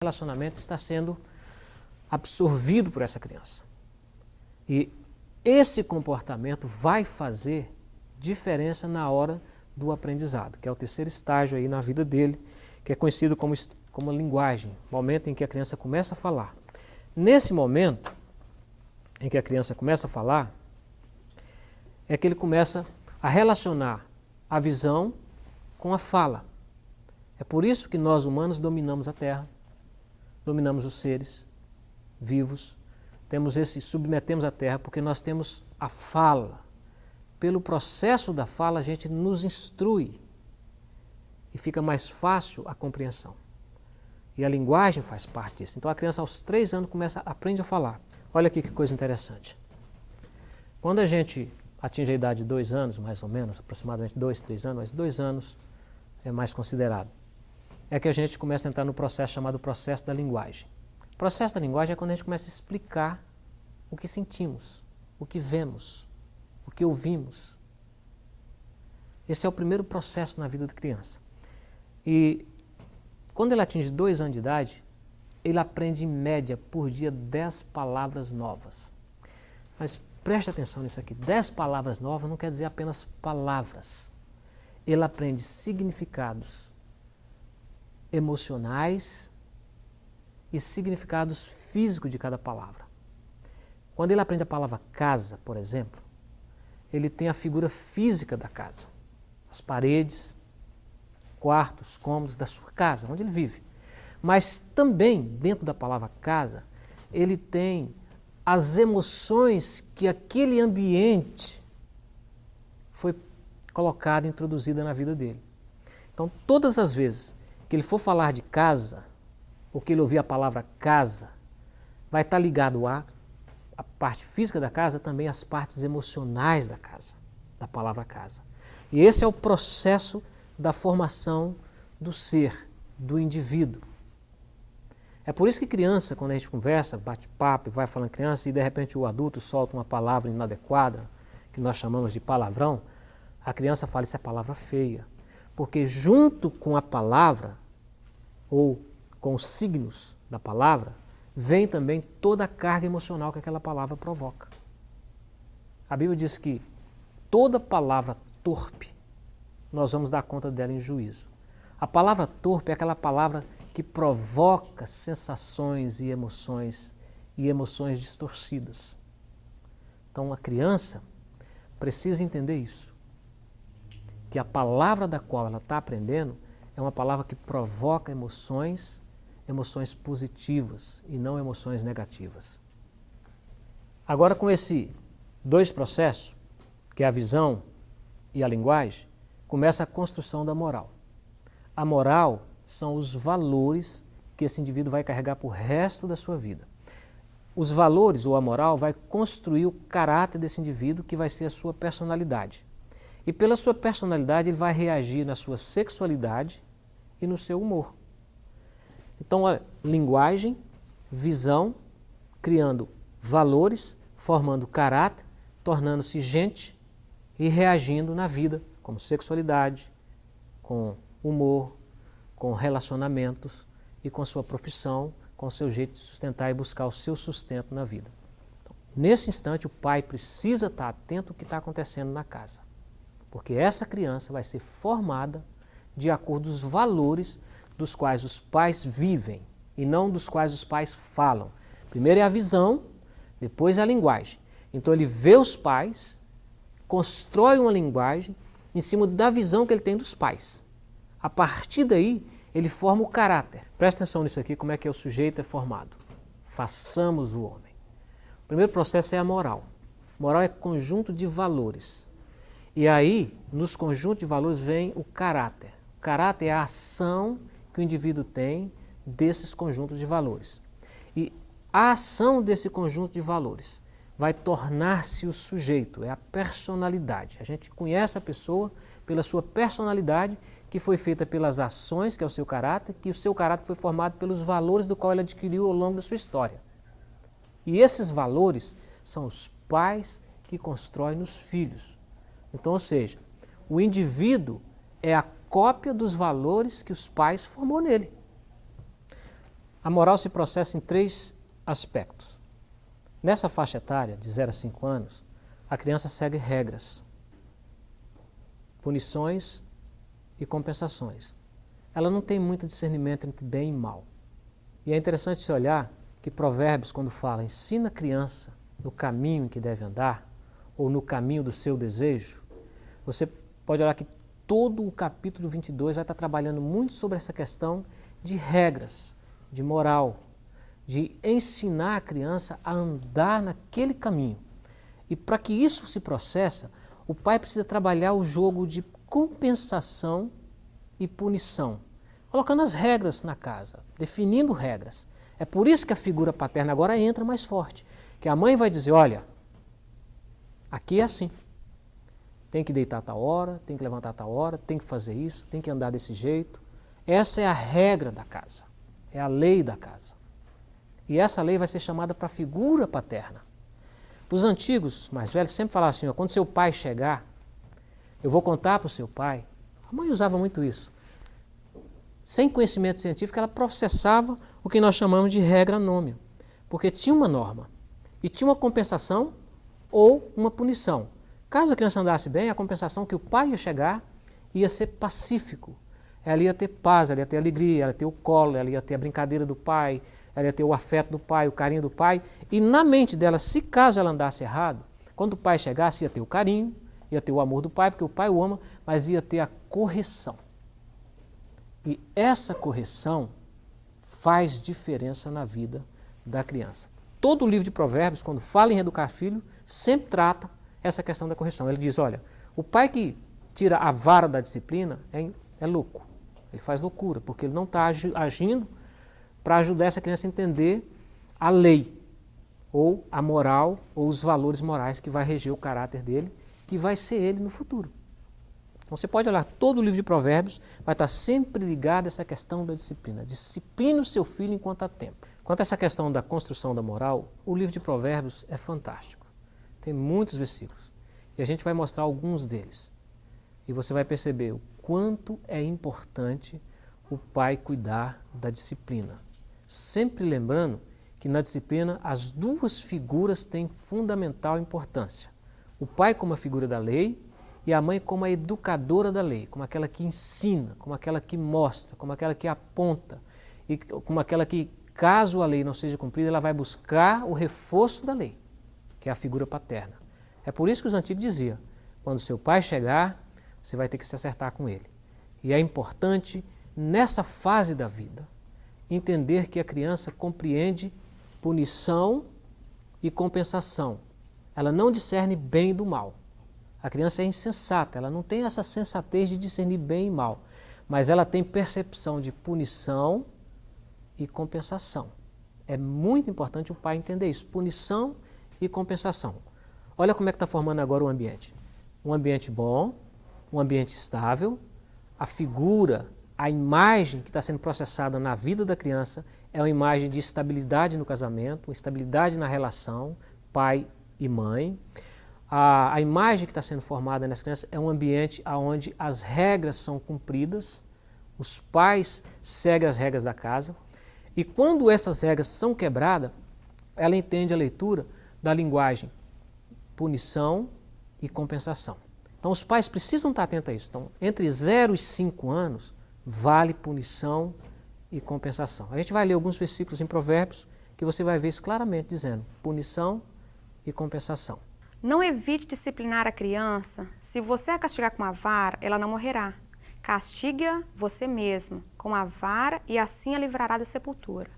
relacionamento está sendo absorvido por essa criança. E esse comportamento vai fazer diferença na hora do aprendizado, que é o terceiro estágio aí na vida dele, que é conhecido como linguagem, momento em que a criança começa a falar. Nesse momento em que a criança começa a falar, é que ele começa a relacionar a visão com a fala. É por isso que nós humanos dominamos a Terra, dominamos os seres vivos, submetemos a Terra porque nós temos a fala. Pelo processo da fala a gente nos instrui e fica mais fácil a compreensão. E a linguagem faz parte disso. Então a criança aos 3 anos aprende a falar. Olha aqui que coisa interessante. Quando a gente atinge a idade de 2 anos, mais ou menos, aproximadamente 2, 3 anos, mas 2 anos é mais considerado, é que a gente começa a entrar no processo chamado processo da linguagem. O processo da linguagem é quando a gente começa a explicar o que sentimos, o que vemos, o que ouvimos. Esse é o primeiro processo na vida da criança. E quando ele atinge 2 anos de idade, ele aprende em média por dia 10 palavras novas. Mas preste atenção nisso aqui, 10 palavras novas não quer dizer apenas palavras. Ele aprende significados emocionais e significados físicos de cada palavra. Quando ele aprende a palavra casa, por exemplo, ele tem a figura física da casa, as paredes, quartos, cômodos da sua casa, onde ele vive. Mas também, dentro da palavra casa, ele tem as emoções que aquele ambiente foi colocado, introduzida na vida dele. Então, todas as vezes que ele for falar de casa, ou que ele ouvir a palavra casa, vai estar ligado à parte física da casa, também às partes emocionais da casa, da palavra casa. E esse é o processo da formação do ser, do indivíduo. É por isso que criança, quando a gente conversa, bate papo, vai falando criança, e de repente o adulto solta uma palavra inadequada, que nós chamamos de palavrão, a criança fala, isso é palavra feia. Porque junto com a palavra, ou com os signos da palavra, vem também toda a carga emocional que aquela palavra provoca. A Bíblia diz que toda palavra torpe, nós vamos dar conta dela em juízo. A palavra torpe é aquela palavra que provoca sensações e emoções distorcidas. Então a criança precisa entender isso, que a palavra da qual ela está aprendendo é uma palavra que provoca emoções positivas e não emoções negativas. Agora, com esses 2 processos, que é a visão e a linguagem, começa a construção da moral. A moral são os valores que esse indivíduo vai carregar para o resto da sua vida. Os valores, ou a moral, vai construir o caráter desse indivíduo, que vai ser a sua personalidade. E pela sua personalidade ele vai reagir na sua sexualidade e no seu humor. Então, olha, linguagem, visão, criando valores, formando caráter, tornando-se gente e reagindo na vida, como sexualidade, com humor, com relacionamentos e com sua profissão, com seu jeito de sustentar e buscar o seu sustento na vida. Então, nesse instante, o pai precisa estar atento ao que está acontecendo na casa, porque essa criança vai ser formada de acordo com os valores dos quais os pais vivem e não dos quais os pais falam. Primeiro é a visão, depois é a linguagem. Então ele vê os pais, constrói uma linguagem em cima da visão que ele tem dos pais. A partir daí, ele forma o caráter. Presta atenção nisso aqui, como é que o sujeito é formado. Façamos o homem. O primeiro processo é a moral. Moral é conjunto de valores. E aí, nos conjuntos de valores, vem o caráter. O caráter é a ação que o indivíduo tem desses conjuntos de valores. E a ação desse conjunto de valores vai tornar-se o sujeito, é a personalidade. A gente conhece a pessoa pela sua personalidade, que foi feita pelas ações, que é o seu caráter, que o seu caráter foi formado pelos valores do qual ele adquiriu ao longo da sua história. E esses valores são os pais que constroem nos filhos. Então, ou seja, o indivíduo é a cópia dos valores que os pais formou nele. A moral se processa em 3 aspectos. Nessa faixa etária, de 0 a 5 anos, a criança segue regras, punições e compensações. Ela não tem muito discernimento entre bem e mal. E é interessante se olhar que Provérbios, quando fala, ensina a criança no caminho em que deve andar, ou no caminho do seu desejo, você pode olhar que todo o capítulo 22 vai estar trabalhando muito sobre essa questão de regras, de moral, de ensinar a criança a andar naquele caminho. E para que isso se processe, o pai precisa trabalhar o jogo de compensação e punição, colocando as regras na casa, definindo regras. É por isso que a figura paterna agora entra mais forte, que a mãe vai dizer, olha, aqui é assim, tem que deitar a tal hora, tem que levantar a tal hora, tem que fazer isso, tem que andar desse jeito. Essa é a regra da casa, é a lei da casa. E essa lei vai ser chamada para a figura paterna. Os antigos, os mais velhos, sempre falavam assim, ó, quando seu pai chegar, eu vou contar para o seu pai. A mãe usava muito isso. Sem conhecimento científico, ela processava o que nós chamamos de regra nômio, porque tinha uma norma e tinha uma compensação ou uma punição. Caso a criança andasse bem, a compensação que o pai ia chegar ia ser pacífico. Ela ia ter paz, ela ia ter alegria, ela ia ter o colo, ela ia ter a brincadeira do pai, ela ia ter o afeto do pai, o carinho do pai. E na mente dela, se caso ela andasse errado, quando o pai chegasse, ia ter o carinho, ia ter o amor do pai, porque o pai o ama, mas ia ter a correção. E essa correção faz diferença na vida da criança. Todo o livro de Provérbios, quando fala em educar filho, sempre trata essa questão da correção. Ele diz, olha, o pai que tira a vara da disciplina é louco. Ele faz loucura, porque ele não está agindo para ajudar essa criança a entender a lei, ou a moral, ou os valores morais que vai reger o caráter dele, que vai ser ele no futuro. Então você pode olhar, todo o livro de Provérbios vai estar sempre ligado a essa questão da disciplina. Discipline o seu filho enquanto há tempo. Quanto a essa questão da construção da moral, o livro de Provérbios é fantástico. Tem muitos versículos. E a gente vai mostrar alguns deles. E você vai perceber o quanto é importante o pai cuidar da disciplina. Sempre lembrando que na disciplina as 2 figuras têm fundamental importância. O pai como a figura da lei e a mãe como a educadora da lei, como aquela que ensina, como aquela que mostra, como aquela que aponta e como aquela que, caso a lei não seja cumprida, ela vai buscar o reforço da lei, que é a figura paterna. É por isso que os antigos diziam, quando seu pai chegar, você vai ter que se acertar com ele. E é importante, nessa fase da vida, entender que a criança compreende punição e compensação. Ela não discerne bem do mal. A criança é insensata, ela não tem essa sensatez de discernir bem e mal, mas ela tem percepção de punição e compensação. É muito importante o pai entender isso, punição e compensação. Olha como é que está formando agora o ambiente. Um ambiente bom, um ambiente estável, a figura, a imagem que está sendo processada na vida da criança é uma imagem de estabilidade no casamento, estabilidade na relação, pai e mãe. A imagem que está sendo formada nessa criança é um ambiente onde as regras são cumpridas, os pais seguem as regras da casa, e quando essas regras são quebradas, ela entende a leitura da linguagem punição e compensação. Então os pais precisam estar atentos a isso. Então, entre 0 e 5 anos, vale punição e compensação. A gente vai ler alguns versículos em Provérbios que você vai ver isso claramente dizendo punição e compensação. Não evite disciplinar a criança. Se você a castigar com a vara, ela não morrerá. Castiga você mesmo com a vara e assim a livrará da sepultura.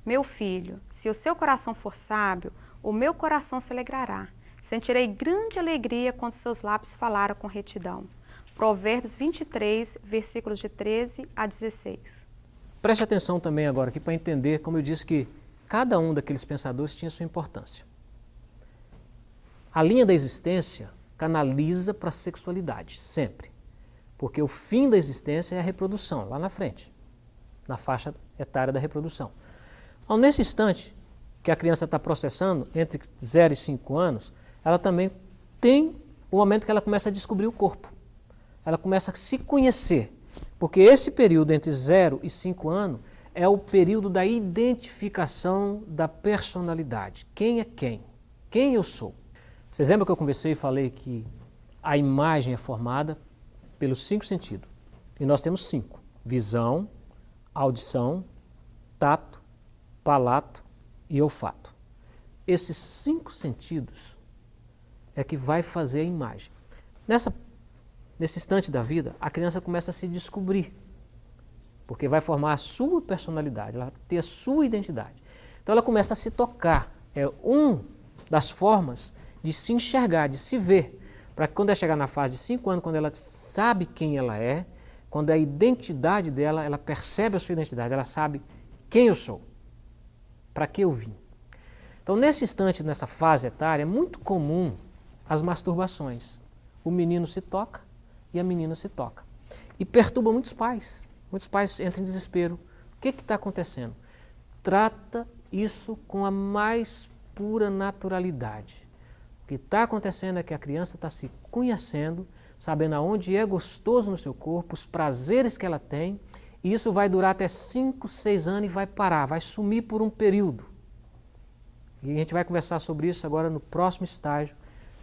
Meu filho, se o seu coração for sábio, o meu coração se alegrará. Sentirei grande alegria quando seus lábios falaram com retidão. Provérbios 23, versículos de 13 a 16. Preste atenção também agora aqui para entender, como eu disse, que cada um daqueles pensadores tinha sua importância. A linha da existência canaliza para a sexualidade, sempre. Porque o fim da existência é a reprodução, lá na frente, na faixa etária da reprodução. Então, nesse instante que a criança está processando, entre 0 e 5 anos, ela também tem o momento que ela começa a descobrir o corpo. Ela começa a se conhecer. Porque esse período entre 0 e 5 anos é o período da identificação da personalidade. Quem é quem? Quem eu sou? Vocês lembram que eu conversei e falei que a imagem é formada pelos 5 sentidos. E nós temos 5. Visão, audição, tato, palato e olfato. Esses 5 sentidos é que vai fazer a imagem. Nesse instante da vida, a criança começa a se descobrir, porque vai formar a sua personalidade, ela vai ter a sua identidade. Então ela começa a se tocar. É uma das formas de se enxergar, de se ver, para que quando ela chegar na fase de 5 anos, quando ela sabe quem ela é, quando a identidade dela, ela percebe a sua identidade, ela sabe quem eu sou, para que eu vim. Então nesse instante, nessa fase etária, é muito comum as masturbações. O menino se toca e a menina se toca. E perturba muitos pais. Muitos pais entram em desespero. O que está acontecendo? Trata isso com a mais pura naturalidade. O que está acontecendo é que a criança está se conhecendo, sabendo aonde é gostoso no seu corpo, os prazeres que ela tem, e isso vai durar até 5, 6 anos e vai parar, vai sumir por um período. E a gente vai conversar sobre isso agora no próximo estágio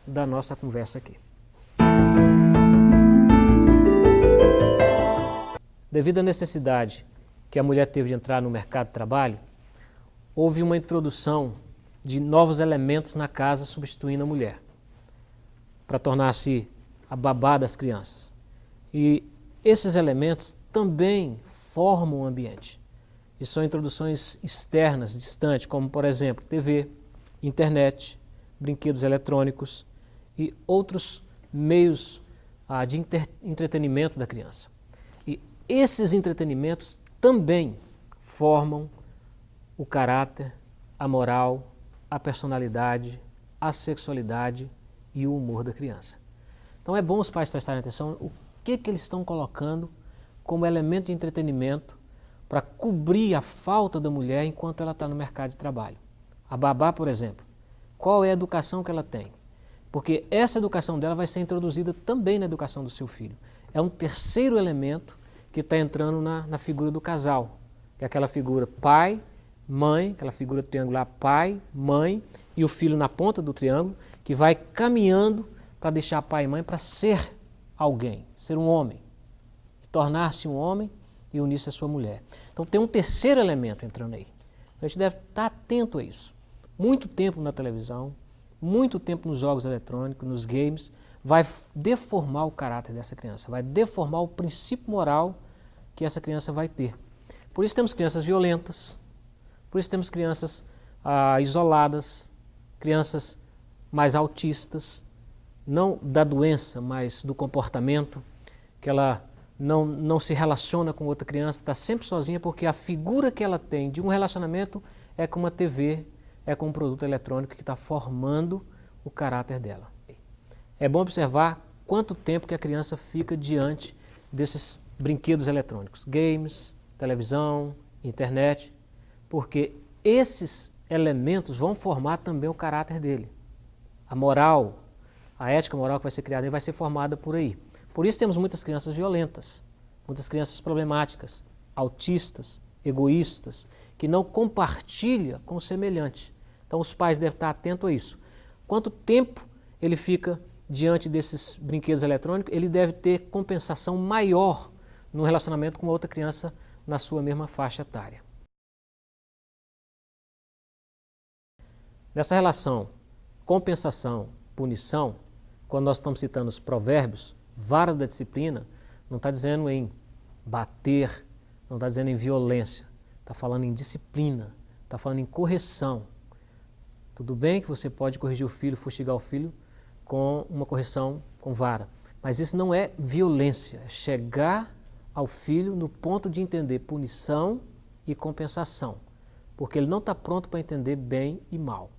da nossa conversa aqui. Devido à necessidade que a mulher teve de entrar no mercado de trabalho, houve uma introdução de novos elementos na casa substituindo a mulher, para tornar-se a babá das crianças. E esses elementos também formam o ambiente. E são introduções externas, distantes, como por exemplo TV, internet, brinquedos eletrônicos e outros meios de entretenimento da criança. E esses entretenimentos também formam o caráter, a moral, a personalidade, a sexualidade e o humor da criança. Então é bom os pais prestarem atenção o que eles estão colocando como elemento de entretenimento para cobrir a falta da mulher enquanto ela está no mercado de trabalho. A babá, por exemplo, qual é a educação que ela tem? Porque essa educação dela vai ser introduzida também na educação do seu filho. É um terceiro elemento que está entrando na figura do casal, que é aquela figura pai, mãe, aquela figura triangular pai, mãe e o filho na ponta do triângulo, que vai caminhando para deixar pai e mãe para ser alguém, ser um homem, tornar-se um homem e unir-se à sua mulher. Então tem um terceiro elemento entrando aí. A gente deve estar atento a isso. Muito tempo na televisão, muito tempo nos jogos eletrônicos, nos games, vai deformar o caráter dessa criança, vai deformar o princípio moral que essa criança vai ter. Por isso temos crianças violentas, por isso temos crianças isoladas, crianças mais autistas, não da doença, mas do comportamento, que ela não se relaciona com outra criança, está sempre sozinha porque a figura que ela tem de um relacionamento é com uma TV, é com um produto eletrônico que está formando o caráter dela. É bom observar quanto tempo que a criança fica diante desses brinquedos eletrônicos, games, televisão, internet, porque esses elementos vão formar também o caráter dele. A moral, a ética moral que vai ser criada vai ser formada por aí. Por isso temos muitas crianças violentas, muitas crianças problemáticas, autistas, egoístas, que não compartilham com o semelhante. Então os pais devem estar atentos a isso. Quanto tempo ele fica diante desses brinquedos eletrônicos, ele deve ter compensação maior no relacionamento com outra criança na sua mesma faixa etária. Nessa relação compensação, punição, quando nós estamos citando os provérbios, vara da disciplina, não está dizendo em bater, não está dizendo em violência, está falando em disciplina, está falando em correção. Tudo bem que você pode corrigir o filho, fustigar o filho com uma correção com vara, mas isso não é violência, é chegar ao filho no ponto de entender punição e compensação, porque ele não está pronto para entender bem e mal.